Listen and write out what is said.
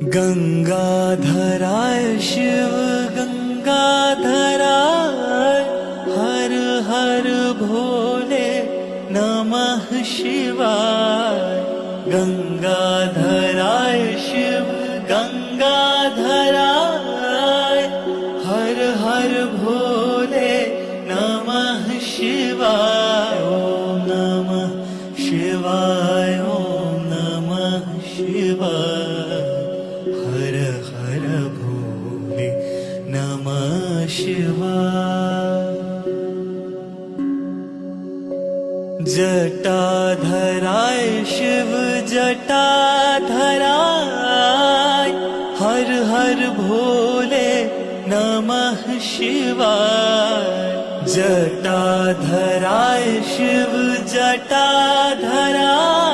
गंगाधराय शिव गंगाधराय, हर हर भोले नमः शिवाय। गंगाधराय शिव गंगाधराय, हर हर भोले नमः शिवाय। ओम नमः शिवाय, ओम नमः शिवाय, हर हर भोले नमः शिवाय। जटाधराय शिव जटाधराय, हर हर भोले नमः शिवाय। जटाधराय शिव जटाधराय,